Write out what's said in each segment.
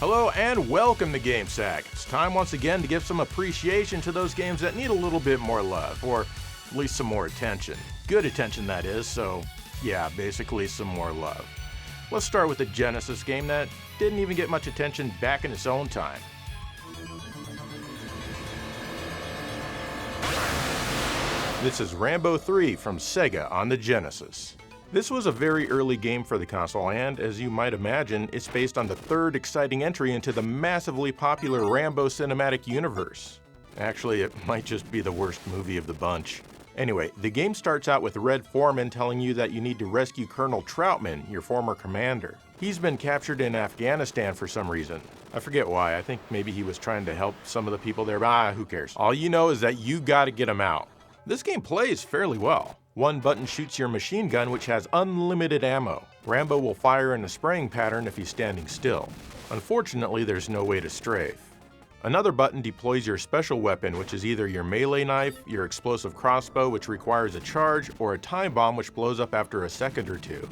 Hello and welcome to GameSack. It's time once again to give some appreciation to those games that need a little bit more love, or at least some more attention. Good attention, that is, so yeah, basically some more love. Let's start with the Genesis game that didn't even get much attention back in its own time. This is Rambo 3 from Sega on the Genesis. This was a very early game for the console, and as you might imagine, it's based on the third exciting entry into the massively popular Rambo cinematic universe. Actually, it might just be the worst movie of the bunch. Anyway, the game starts out with Red Foreman telling you that you need to rescue Colonel Troutman, your former commander. He's been captured in Afghanistan for some reason. I forget why. I think maybe he was trying to help some of the people there, but who cares? All you know is that you gotta get him out. This game plays fairly well. One button shoots your machine gun, which has unlimited ammo. Rambo will fire in a spraying pattern if he's standing still. Unfortunately, there's no way to strafe. Another button deploys your special weapon, which is either your melee knife, your explosive crossbow, which requires a charge, or a time bomb, which blows up after a second or two.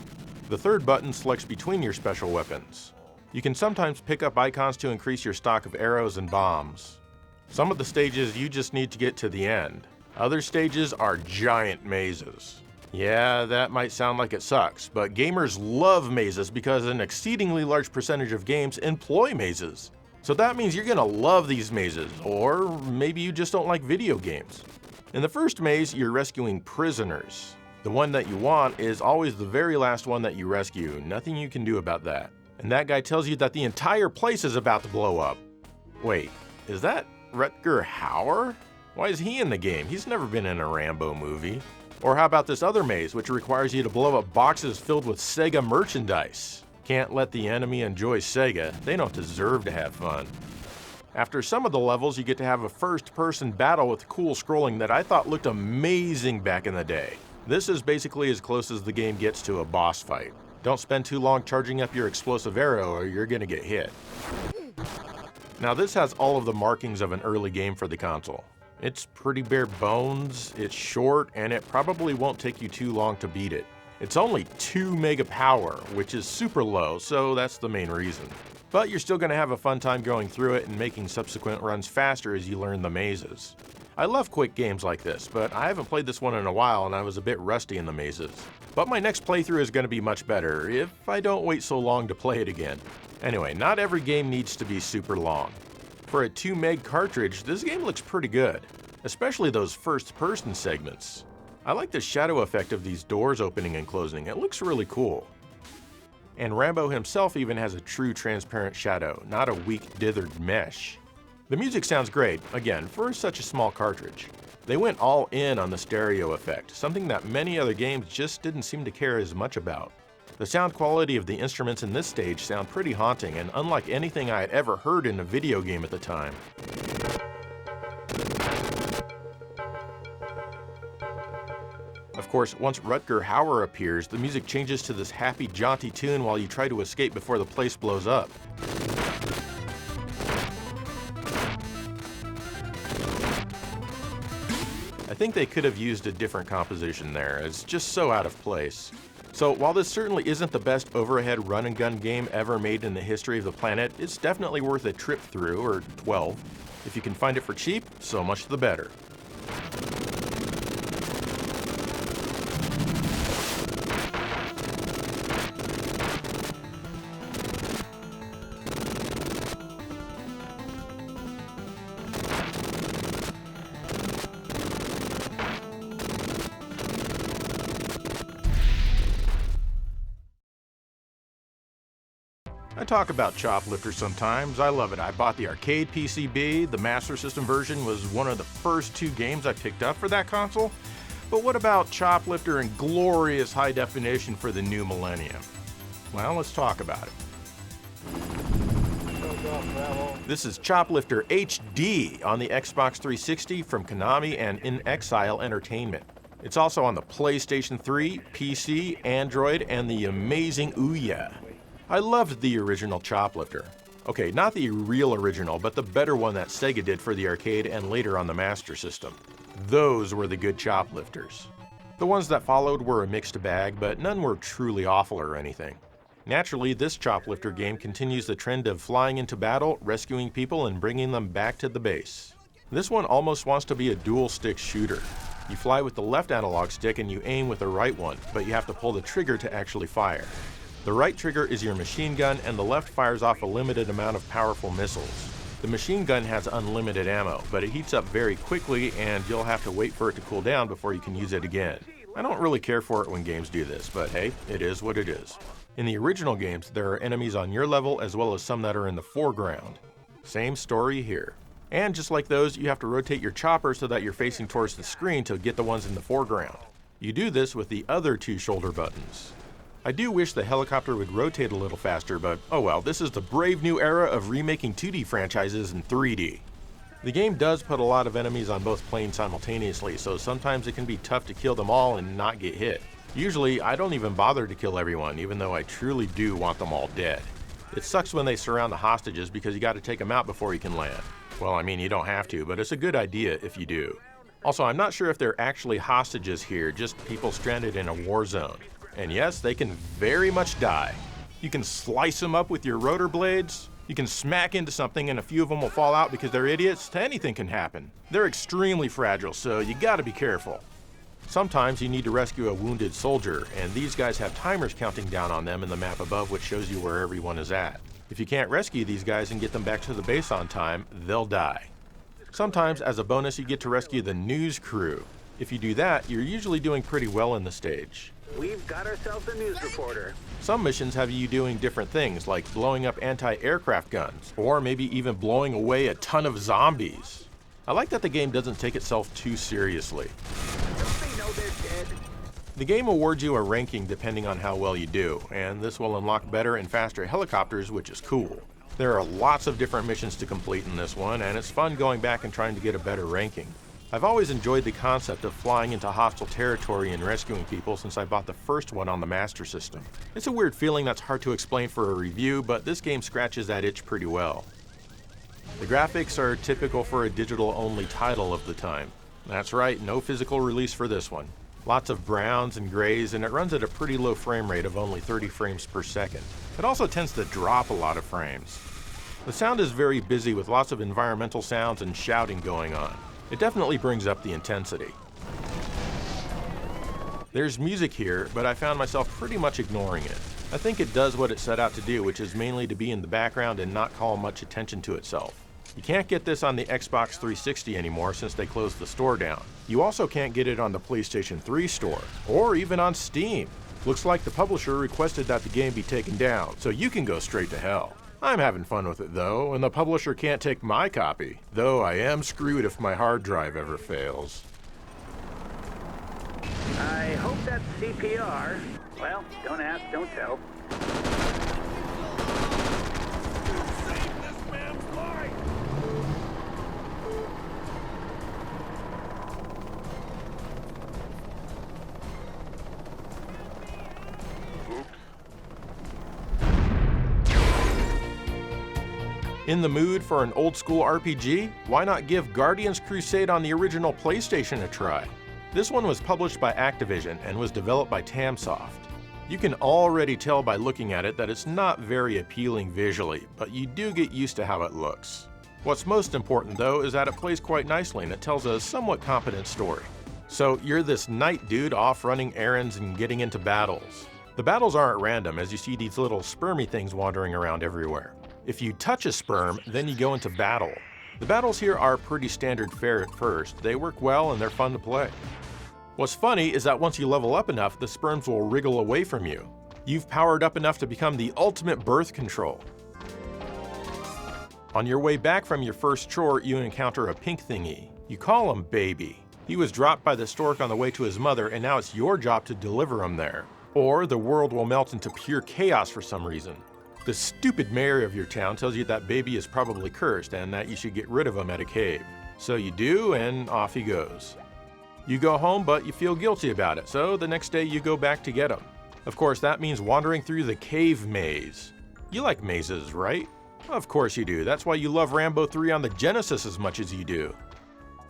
The third button selects between your special weapons. You can sometimes pick up icons to increase your stock of arrows and bombs. Some of the stages you just need to get to the end. Other stages are giant mazes. Yeah, that might sound like it sucks, but gamers love mazes because an exceedingly large percentage of games employ mazes. So that means you're gonna love these mazes, or maybe you just don't like video games. In the first maze, you're rescuing prisoners. The one that you want is always the very last one that you rescue. Nothing you can do about that. And that guy tells you that the entire place is about to blow up. Wait, is that Rutger Hauer? Why is he in the game? He's never been in a Rambo movie. Or how about this other maze, which requires you to blow up boxes filled with Sega merchandise? Can't let the enemy enjoy Sega. They don't deserve to have fun. After some of the levels, you get to have a first-person battle with cool scrolling that I thought looked amazing back in the day. This is basically as close as the game gets to a boss fight. Don't spend too long charging up your explosive arrow or you're gonna get hit. Now this has all of the markings of an early game for the console. It's pretty bare bones, it's short, and it probably won't take you too long to beat it. It's only 2 mega power, which is super low, so that's the main reason. But you're still gonna have a fun time going through it and making subsequent runs faster as you learn the mazes. I love quick games like this, but I haven't played this one in a while and I was a bit rusty in the mazes. But my next playthrough is gonna be much better, if I don't wait so long to play it again. Anyway, not every game needs to be super long. For a 2 meg cartridge, this game looks pretty good, especially those first-person segments. I like the shadow effect of these doors opening and closing, it looks really cool. And Rambo himself even has a true transparent shadow, not a weak dithered mesh. The music sounds great, again, for such a small cartridge. They went all in on the stereo effect, something that many other games just didn't seem to care as much about. The sound quality of the instruments in this stage sound pretty haunting and unlike anything I had ever heard in a video game at the time. Of course, once Rutger Hauer appears, the music changes to this happy, jaunty tune while you try to escape before the place blows up. I think they could have used a different composition there, it's just so out of place. So while this certainly isn't the best overhead run and gun game ever made in the history of the planet, it's definitely worth a trip through, or 12. If you can find it for cheap, so much the better. I talk about Choplifter sometimes, I love it. I bought the arcade PCB, the Master System version was one of the first 2 games I picked up for that console. But what about Choplifter in glorious high definition for the new millennium? Well, let's talk about it. This is Choplifter HD on the Xbox 360 from Konami and In Exile Entertainment. It's also on the PlayStation 3, PC, Android, and the amazing Ouya. I loved the original Choplifter. Okay, not the real original, but the better one that Sega did for the arcade and later on the Master System. Those were the good Choplifters. The ones that followed were a mixed bag, but none were truly awful or anything. Naturally, this Choplifter game continues the trend of flying into battle, rescuing people, and bringing them back to the base. This one almost wants to be a dual-stick shooter. You fly with the left analog stick and you aim with the right one, but you have to pull the trigger to actually fire. The right trigger is your machine gun, and the left fires off a limited amount of powerful missiles. The machine gun has unlimited ammo, but it heats up very quickly and you'll have to wait for it to cool down before you can use it again. I don't really care for it when games do this, but hey, it is what it is. In the original games, there are enemies on your level as well as some that are in the foreground. Same story here. And just like those, you have to rotate your chopper so that you're facing towards the screen to get the ones in the foreground. You do this with the other two shoulder buttons. I do wish the helicopter would rotate a little faster, but oh well, this is the brave new era of remaking 2D franchises in 3D. The game does put a lot of enemies on both planes simultaneously, so sometimes it can be tough to kill them all and not get hit. Usually, I don't even bother to kill everyone, even though I truly do want them all dead. It sucks when they surround the hostages because you gotta take them out before you can land. Well, I mean, you don't have to, but it's a good idea if you do. Also, I'm not sure if they're actually hostages here, just people stranded in a war zone. And yes, they can very much die. You can slice them up with your rotor blades, you can smack into something and a few of them will fall out because they're idiots. Anything can happen. They're extremely fragile, so you gotta be careful. Sometimes you need to rescue a wounded soldier, and these guys have timers counting down on them in the map above, which shows you where everyone is at. If you can't rescue these guys and get them back to the base on time, they'll die. Sometimes, as a bonus, you get to rescue the news crew. If you do that, you're usually doing pretty well in the stage. We've got ourselves a news reporter. Some missions have you doing different things, like blowing up anti-aircraft guns, or maybe even blowing away a ton of zombies. I like that the game doesn't take itself too seriously. Don't they know they're dead? The game awards you a ranking depending on how well you do, and this will unlock better and faster helicopters, which is cool. There are lots of different missions to complete in this one, and it's fun going back and trying to get a better ranking. I've always enjoyed the concept of flying into hostile territory and rescuing people since I bought the first one on the Master System. It's a weird feeling that's hard to explain for a review, but this game scratches that itch pretty well. The graphics are typical for a digital-only title of the time. That's right, no physical release for this one. Lots of browns and grays, and it runs at a pretty low frame rate of only 30 frames per second. It also tends to drop a lot of frames. The sound is very busy with lots of environmental sounds and shouting going on. It definitely brings up the intensity. There's music here, but I found myself pretty much ignoring it. I think it does what it set out to do, which is mainly to be in the background and not call much attention to itself. You can't get this on the Xbox 360 anymore since they closed the store down. You also can't get it on the PlayStation 3 store, or even on Steam. Looks like the publisher requested that the game be taken down, so you can go straight to hell. I'm having fun with it though, and the publisher can't take my copy, though I am screwed if my hard drive ever fails. I hope that's CPR. Well, don't ask, don't tell. Save this man's life! In the mood for an old school RPG? Why not give Guardians Crusade on the original PlayStation a try? This one was published by Activision and was developed by Tamsoft. You can already tell by looking at it that it's not very appealing visually, but you do get used to how it looks. What's most important though is that it plays quite nicely and it tells a somewhat competent story. So you're this knight dude off running errands and getting into battles. The battles aren't random, as you see these little spermy things wandering around everywhere. If you touch a sperm, then you go into battle. The battles here are pretty standard fare at first. They work well and they're fun to play. What's funny is that once you level up enough, the sperms will wriggle away from you. You've powered up enough to become the ultimate birth control. On your way back from your first chore, you encounter a pink thingy. You call him Baby. He was dropped by the stork on the way to his mother, and now it's your job to deliver him there. Or the world will melt into pure chaos for some reason. The stupid mayor of your town tells you that Baby is probably cursed and that you should get rid of him at a cave. So you do, and off he goes. You go home, but you feel guilty about it, so the next day you go back to get him. Of course, that means wandering through the cave maze. You like mazes, right? Of course you do. That's why you love Rambo 3 on the Genesis as much as you do.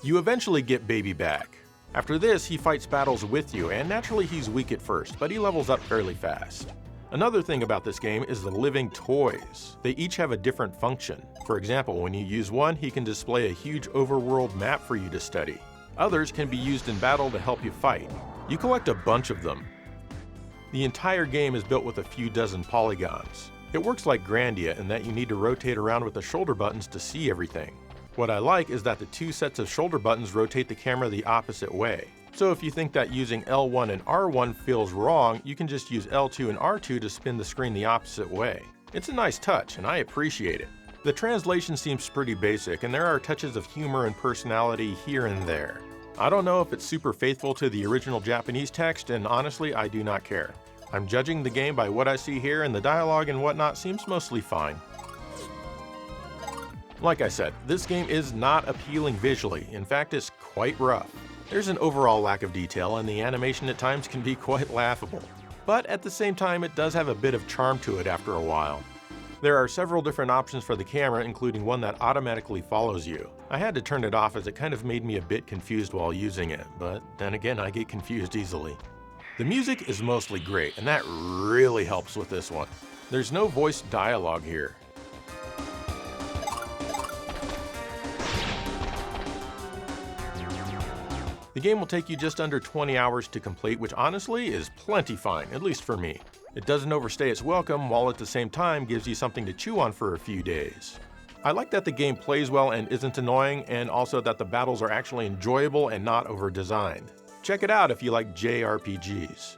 You eventually get Baby back. After this, he fights battles with you, and naturally he's weak at first, but he levels up fairly fast. Another thing about this game is the living toys. They each have a different function. For example, when you use one, he can display a huge overworld map for you to study. Others can be used in battle to help you fight. You collect a bunch of them. The entire game is built with a few dozen polygons. It works like Grandia in that you need to rotate around with the shoulder buttons to see everything. What I like is that the two sets of shoulder buttons rotate the camera the opposite way. So if you think that using L1 and R1 feels wrong, you can just use L2 and R2 to spin the screen the opposite way. It's a nice touch, and I appreciate it. The translation seems pretty basic, and there are touches of humor and personality here and there. I don't know if it's super faithful to the original Japanese text, and honestly, I do not care. I'm judging the game by what I see here, and the dialogue and whatnot seems mostly fine. Like I said, this game is not appealing visually. In fact, it's quite rough. There's an overall lack of detail, and the animation at times can be quite laughable. But at the same time, it does have a bit of charm to it after a while. There are several different options for the camera, including one that automatically follows you. I had to turn it off as it kind of made me a bit confused while using it, but then again, I get confused easily. The music is mostly great, and that really helps with this one. There's no voiced dialogue here. The game will take you just under 20 hours to complete, which honestly is plenty fine, at least for me. It doesn't overstay its welcome, while at the same time gives you something to chew on for a few days. I like that the game plays well and isn't annoying, and also that the battles are actually enjoyable and not over-designed. Check it out if you like JRPGs.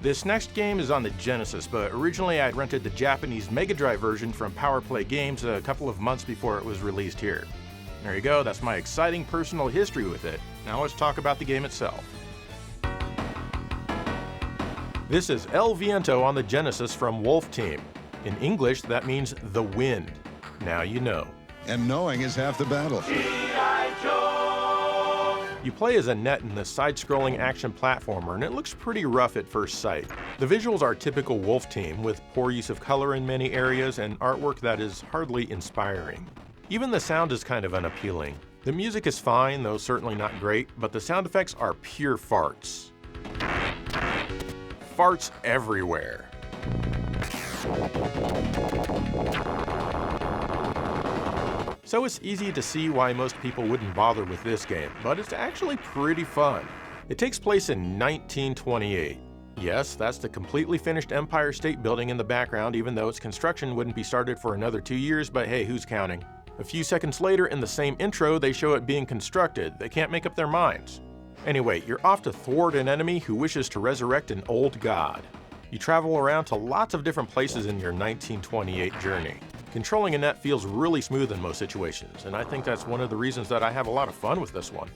This next game is on the Genesis, but originally I'd rented the Japanese Mega Drive version from Power Play Games a couple of months before it was released here. There you go, that's my exciting personal history with it. Now let's talk about the game itself. This is El Viento on the Genesis from Wolf Team. In English, that means the wind. Now you know. And knowing is half the battle. You play as Annette in this side-scrolling action platformer, and it looks pretty rough at first sight. The visuals are typical Wolf Team, with poor use of color in many areas and artwork that is hardly inspiring. Even the sound is kind of unappealing. The music is fine, though certainly not great, but the sound effects are pure farts. Farts everywhere. So it's easy to see why most people wouldn't bother with this game, but it's actually pretty fun. It takes place in 1928. Yes, that's the completely finished Empire State Building in the background, even though its construction wouldn't be started for another 2 years, but hey, who's counting? A few seconds later in the same intro, they show it being constructed. They can't make up their minds. Anyway, you're off to thwart an enemy who wishes to resurrect an old god. You travel around to lots of different places in your 1928 journey. Controlling Annette feels really smooth in most situations, and I think that's one of the reasons that I have a lot of fun with this one.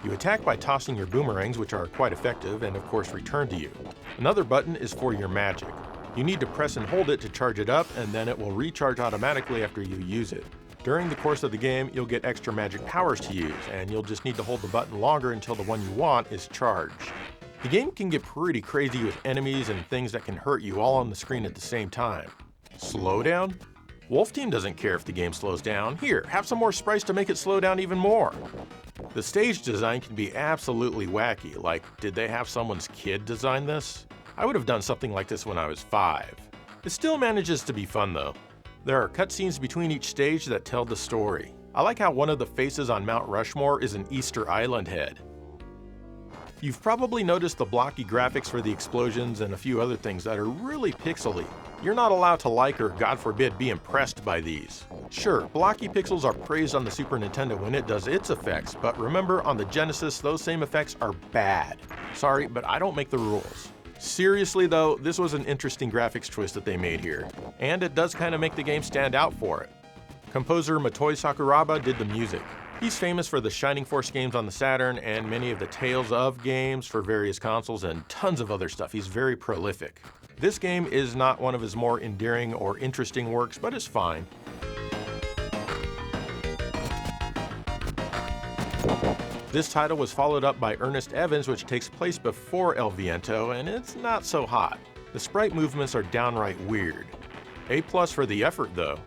You attack by tossing your boomerangs, which are quite effective and of course return to you. Another button is for your magic. You need to press and hold it to charge it up, and then it will recharge automatically after you use it. During the course of the game, you'll get extra magic powers to use, and you'll just need to hold the button longer until the one you want is charged. The game can get pretty crazy with enemies and things that can hurt you all on the screen at the same time. Slow down? Wolf Team doesn't care if the game slows down. Here, have some more sprites to make it slow down even more. The stage design can be absolutely wacky, like, did they have someone's kid design this? I would have done something like this when I was 5. It still manages to be fun though. There are cutscenes between each stage that tell the story. I like how one of the faces on Mount Rushmore is an Easter Island head. You've probably noticed the blocky graphics for the explosions and a few other things that are really pixely. You're not allowed to like or, God forbid, be impressed by these. Sure, blocky pixels are praised on the Super Nintendo when it does its effects, but remember, on the Genesis, those same effects are bad. Sorry, but I don't make the rules. Seriously though, this was an interesting graphics choice that they made here, and it does kind of make the game stand out for it. Composer Motoi Sakuraba did the music. He's famous for the Shining Force games on the Saturn and many of the Tales of games for various consoles and tons of other stuff. He's very prolific. This game is not one of his more endearing or interesting works, but it's fine. This title was followed up by Ernest Evans, which takes place before El Viento, and it's not so hot. The sprite movements are downright weird. A+ for the effort though.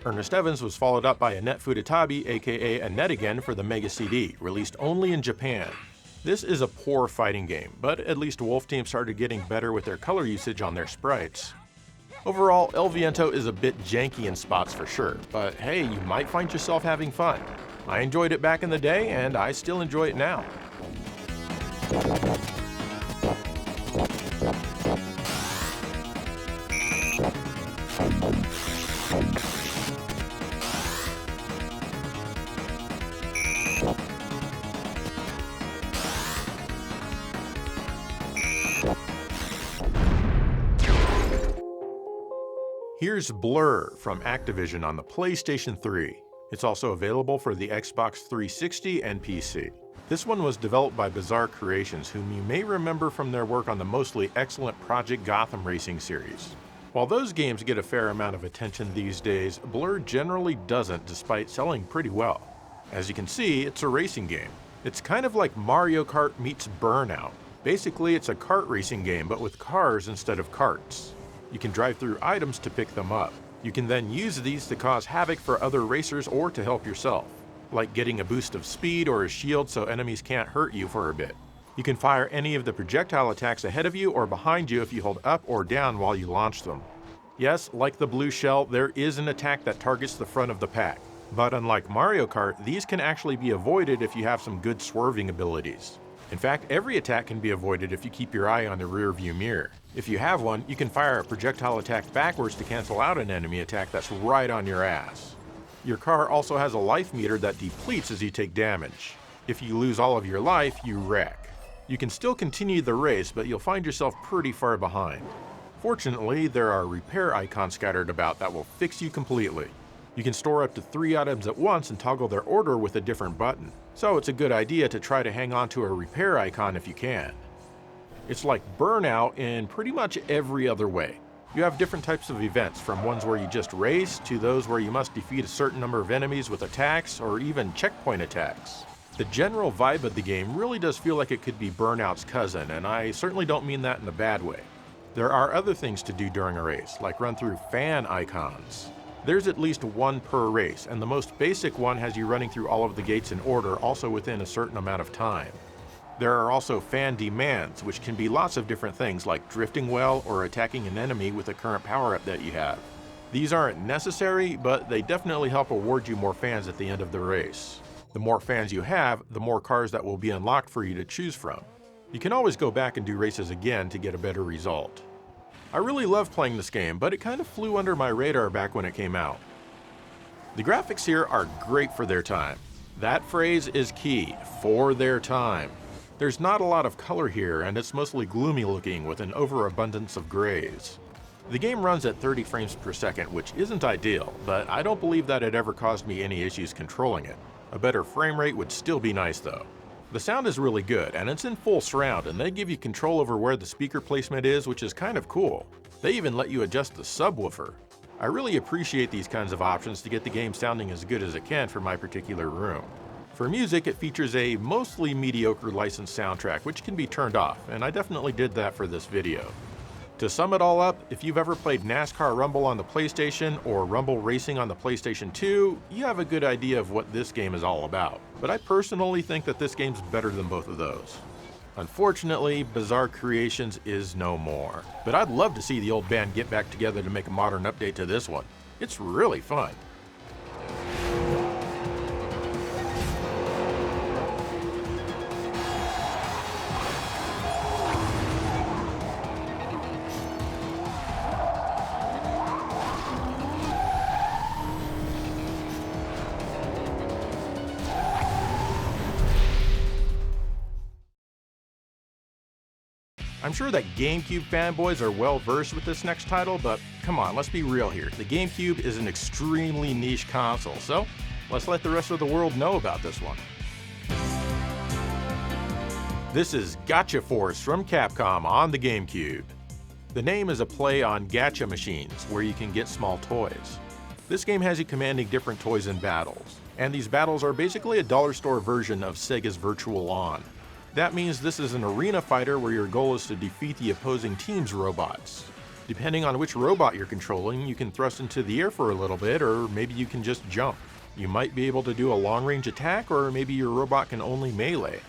Ernest Evans was followed up by Annette Fudutabi, aka Annette Again, for the Mega CD, released only in Japan. This is a poor fighting game, but at least Wolf Team started getting better with their color usage on their sprites. Overall, El Viento is a bit janky in spots for sure, but hey, you might find yourself having fun. I enjoyed it back in the day, and I still enjoy it now. Here's Blur from Activision on the PlayStation 3. It's also available for the Xbox 360 and PC. This one was developed by Bizarre Creations, whom you may remember from their work on the mostly excellent Project Gotham racing series. While those games get a fair amount of attention these days, Blur generally doesn't, despite selling pretty well. As you can see, it's a racing game. It's kind of like Mario Kart meets Burnout. Basically, it's a kart racing game, but with cars instead of carts. You can drive through items to pick them up. You can then use these to cause havoc for other racers or to help yourself, like getting a boost of speed or a shield so enemies can't hurt you for a bit. You can fire any of the projectile attacks ahead of you or behind you if you hold up or down while you launch them. Yes, like the blue shell, there is an attack that targets the front of the pack. But unlike Mario Kart, these can actually be avoided if you have some good swerving abilities. In fact, every attack can be avoided if you keep your eye on the rear view mirror. If you have one, you can fire a projectile attack backwards to cancel out an enemy attack that's right on your ass. Your car also has a life meter that depletes as you take damage. If you lose all of your life, you wreck. You can still continue the race, but you'll find yourself pretty far behind. Fortunately, there are repair icons scattered about that will fix you completely. You can store up to 3 items at once and toggle their order with a different button, so it's a good idea to try to hang on to a repair icon if you can. It's like Burnout in pretty much every other way. You have different types of events, from ones where you just race to those where you must defeat a certain number of enemies with attacks or even checkpoint attacks. The general vibe of the game really does feel like it could be Burnout's cousin, and I certainly don't mean that in a bad way. There are other things to do during a race, like run through fan icons. There's at least one per race, and the most basic one has you running through all of the gates in order, also within a certain amount of time. There are also fan demands, which can be lots of different things like drifting well or attacking an enemy with a current power-up that you have. These aren't necessary, but they definitely help award you more fans at the end of the race. The more fans you have, the more cars that will be unlocked for you to choose from. You can always go back and do races again to get a better result. I really love playing this game, but it kind of flew under my radar back when it came out. The graphics here are great for their time. That phrase is key, for their time. There's not a lot of color here, and it's mostly gloomy looking with an overabundance of grays. The game runs at 30 frames per second, which isn't ideal, but I don't believe that it ever caused me any issues controlling it. A better frame rate would still be nice though. The sound is really good, and it's in full surround, and they give you control over where the speaker placement is, which is kind of cool. They even let you adjust the subwoofer. I really appreciate these kinds of options to get the game sounding as good as it can for my particular room. For music, it features a mostly mediocre licensed soundtrack, which can be turned off, and I definitely did that for this video. To sum it all up, if you've ever played NASCAR Rumble on the PlayStation or Rumble Racing on the PlayStation 2, you have a good idea of what this game is all about. But I personally think that this game's better than both of those. Unfortunately, Bizarre Creations is no more. But I'd love to see the old band get back together to make a modern update to this one. It's really fun. I'm sure that GameCube fanboys are well versed with this next title, but come on, let's be real here. The GameCube is an extremely niche console, so let's let the rest of the world know about this one. This is Gacha Force from Capcom on the GameCube. The name is a play on gacha machines, where you can get small toys. This game has you commanding different toys in battles. And these battles are basically a dollar store version of Sega's Virtual Lawn. That means this is an arena fighter where your goal is to defeat the opposing team's robots. Depending on which robot you're controlling, you can thrust into the air for a little bit, or maybe you can just jump. You might be able to do a long-range attack, or maybe your robot can only melee.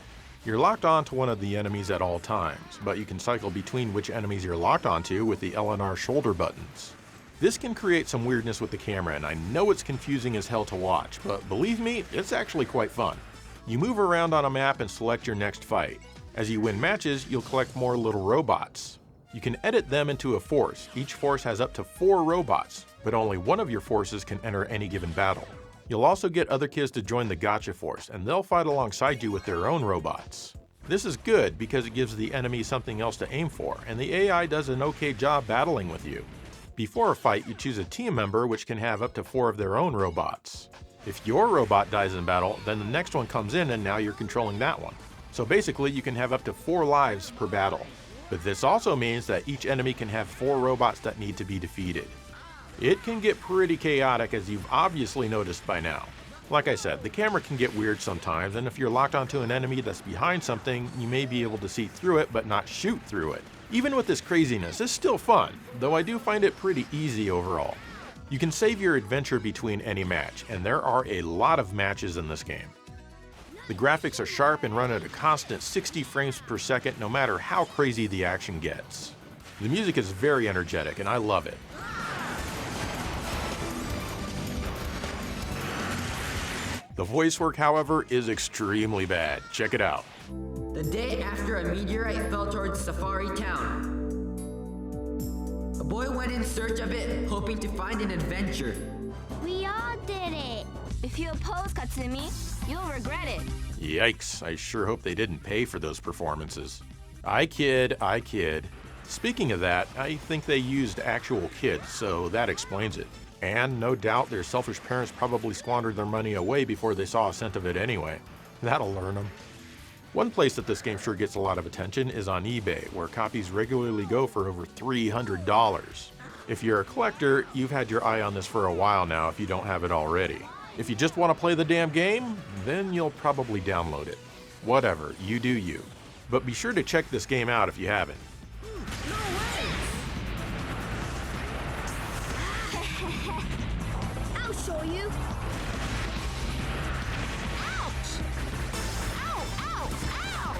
You're locked onto one of the enemies at all times, but you can cycle between which enemies you're locked onto with the L and R shoulder buttons. This can create some weirdness with the camera, and I know it's confusing as hell to watch, but believe me, it's actually quite fun. You move around on a map and select your next fight. As you win matches, you'll collect more little robots. You can edit them into a force. Each force has up to 4 robots, but only one of your forces can enter any given battle. You'll also get other kids to join the Gotcha Force, and they'll fight alongside you with their own robots. This is good because it gives the enemy something else to aim for, and the AI does an okay job battling with you. Before a fight, you choose a team member which can have up to 4 of their own robots. If your robot dies in battle, then the next one comes in and now you're controlling that one. So basically you can have up to 4 lives per battle. But this also means that each enemy can have 4 robots that need to be defeated. It can get pretty chaotic, as you've obviously noticed by now. Like I said, the camera can get weird sometimes, and if you're locked onto an enemy that's behind something, you may be able to see through it but not shoot through it. Even with this craziness, it's still fun, though I do find it pretty easy overall. You can save your adventure between any match, and there are a lot of matches in this game. The graphics are sharp and run at a constant 60 frames per second no matter how crazy the action gets. The music is very energetic and I love it. The voice work, however, is extremely bad. Check it out. The day after a meteorite fell towards Safari Town, a boy went in search of it, hoping to find an adventure. We all did it. If you oppose Katsumi, you'll regret it. Yikes, I sure hope they didn't pay for those performances. I kid. Speaking of that, I think they used actual kids, so that explains it. And no doubt their selfish parents probably squandered their money away before they saw a cent of it anyway. That'll learn them. One place that this game sure gets a lot of attention is on eBay, where copies regularly go for over $300. If you're a collector, you've had your eye on this for a while now if you don't have it already. If you just want to play the damn game, then you'll probably download it. Whatever, you do you. But be sure to check this game out if you haven't. I'll show you. Ouch! Ow, ow, ow!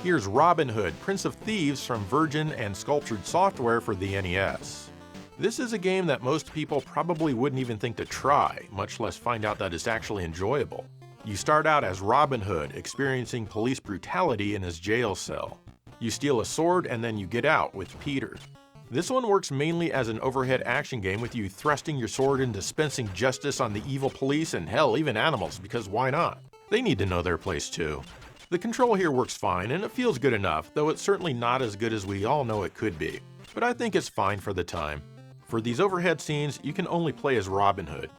Here's Robin Hood, Prince of Thieves from Virgin and Sculptured Software for the NES. This is a game that most people probably wouldn't even think to try, much less find out that it's actually enjoyable. You start out as Robin Hood, experiencing police brutality in his jail cell. You steal a sword and then you get out with Peter. This one works mainly as an overhead action game with you thrusting your sword and dispensing justice on the evil police and hell, even animals, because why not? They need to know their place too. The control here works fine and it feels good enough, though it's certainly not as good as we all know it could be. But I think it's fine for the time. For these overhead scenes, you can only play as Robin Hood.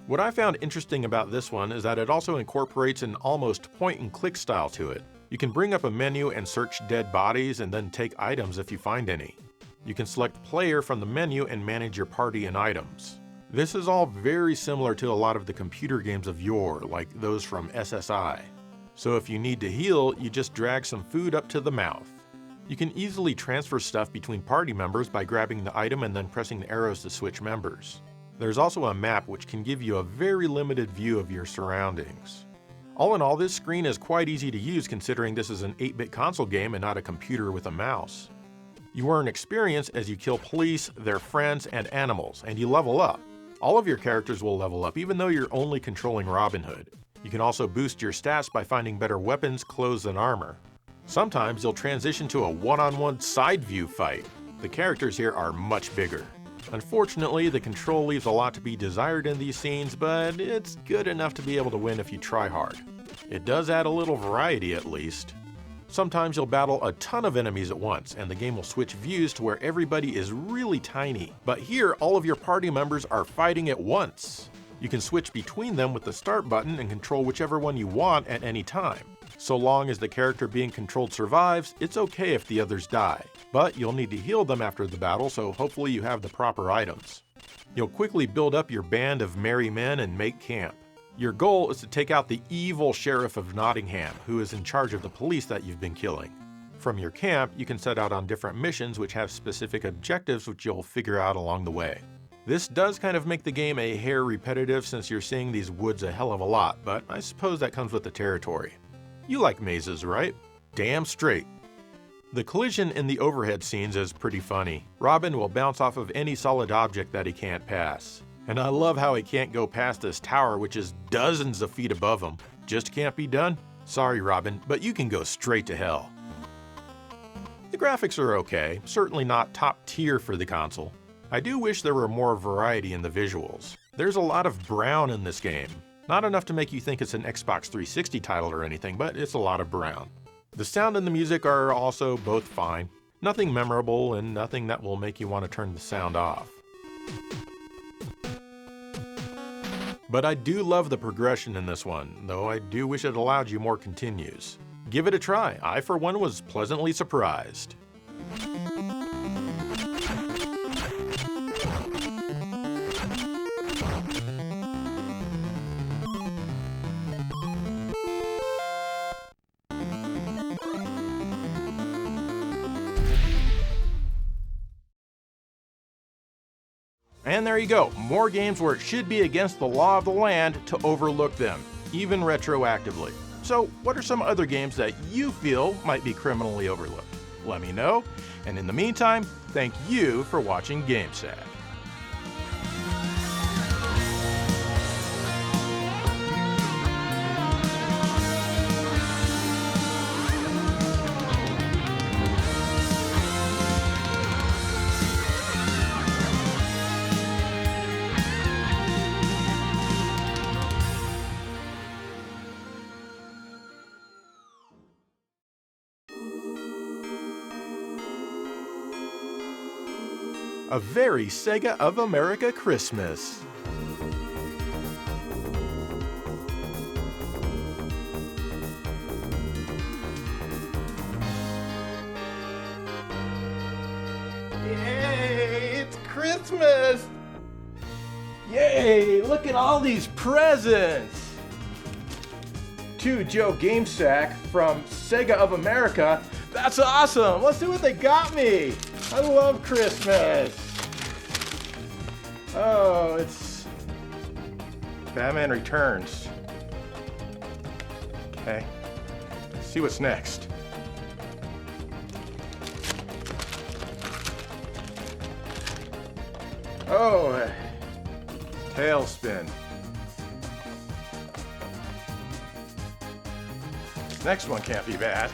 What I found interesting about this one is that it also incorporates an almost point-and-click style to it. You can bring up a menu and search dead bodies and then take items if you find any. You can select player from the menu and manage your party and items. This is all very similar to a lot of the computer games of yore, like those from SSI. So if you need to heal, you just drag some food up to the mouth. You can easily transfer stuff between party members by grabbing the item and then pressing the arrows to switch members. There's also a map which can give you a very limited view of your surroundings. All in all, this screen is quite easy to use considering this is an 8-bit console game and not a computer with a mouse. You earn experience as you kill police, their friends, and animals, and you level up. All of your characters will level up even though you're only controlling Robin Hood. You can also boost your stats by finding better weapons, clothes, and armor. Sometimes you'll transition to a one-on-one side view fight. The characters here are much bigger. Unfortunately, the control leaves a lot to be desired in these scenes, but it's good enough to be able to win if you try hard. It does add a little variety at least. Sometimes you'll battle a ton of enemies at once, and the game will switch views to where everybody is really tiny. But here, all of your party members are fighting at once. You can switch between them with the start button and control whichever one you want at any time. So long as the character being controlled survives, it's okay if the others die, but you'll need to heal them after the battle, so hopefully you have the proper items. You'll quickly build up your band of merry men and make camp. Your goal is to take out the evil sheriff of Nottingham, who is in charge of the police that you've been killing. From your camp, you can set out on different missions which have specific objectives which you'll figure out along the way. This does kind of make the game a hair repetitive since you're seeing these woods a hell of a lot, but I suppose that comes with the territory. You like mazes, right? Damn straight. The collision in the overhead scenes is pretty funny. Robin will bounce off of any solid object that he can't pass. And I love how he can't go past this tower which is dozens of feet above him. Just can't be done? Sorry, Robin, but you can go straight to hell. The graphics are okay, certainly not top tier for the console. I do wish there were more variety in the visuals. There's a lot of brown in this game. Not enough to make you think it's an Xbox 360 title or anything, but it's a lot of brown. The sound and the music are also both fine. Nothing memorable and nothing that will make you want to turn the sound off. But I do love the progression in this one, though I do wish it allowed you more continues. Give it a try. I, for one, was pleasantly surprised. And there you go, more games where it should be against the law of the land to overlook them, even retroactively. So what are some other games that you feel might be criminally overlooked? Let me know, and in the meantime, thank you for watching GameSat. A very Sega of America Christmas. Yay, it's Christmas! Yay, look at all these presents! To Joe GameSack from Sega of America. That's awesome! Let's see what they got me! I love Christmas! Oh, it's Batman Returns. Okay, let's see what's next. Oh, Tailspin. Next one can't be bad.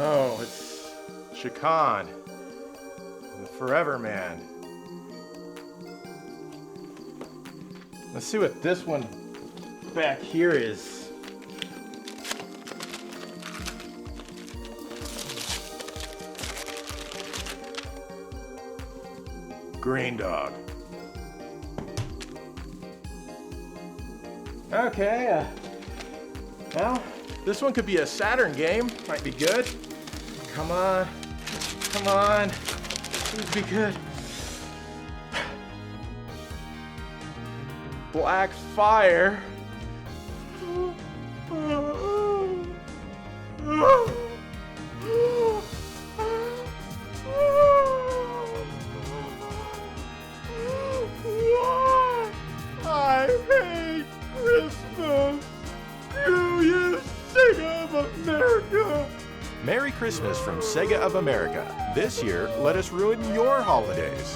Oh, it's Shakan, the Forever Man. Let's see what this one back here is. Green Dog. Okay, well, this one could be a Saturn game. Might be good. Come on. Come on. Please be good. Black Fire. I hate Christmas. Do you Sega of America? Merry Christmas from Sega of America. This year, let us ruin your holidays.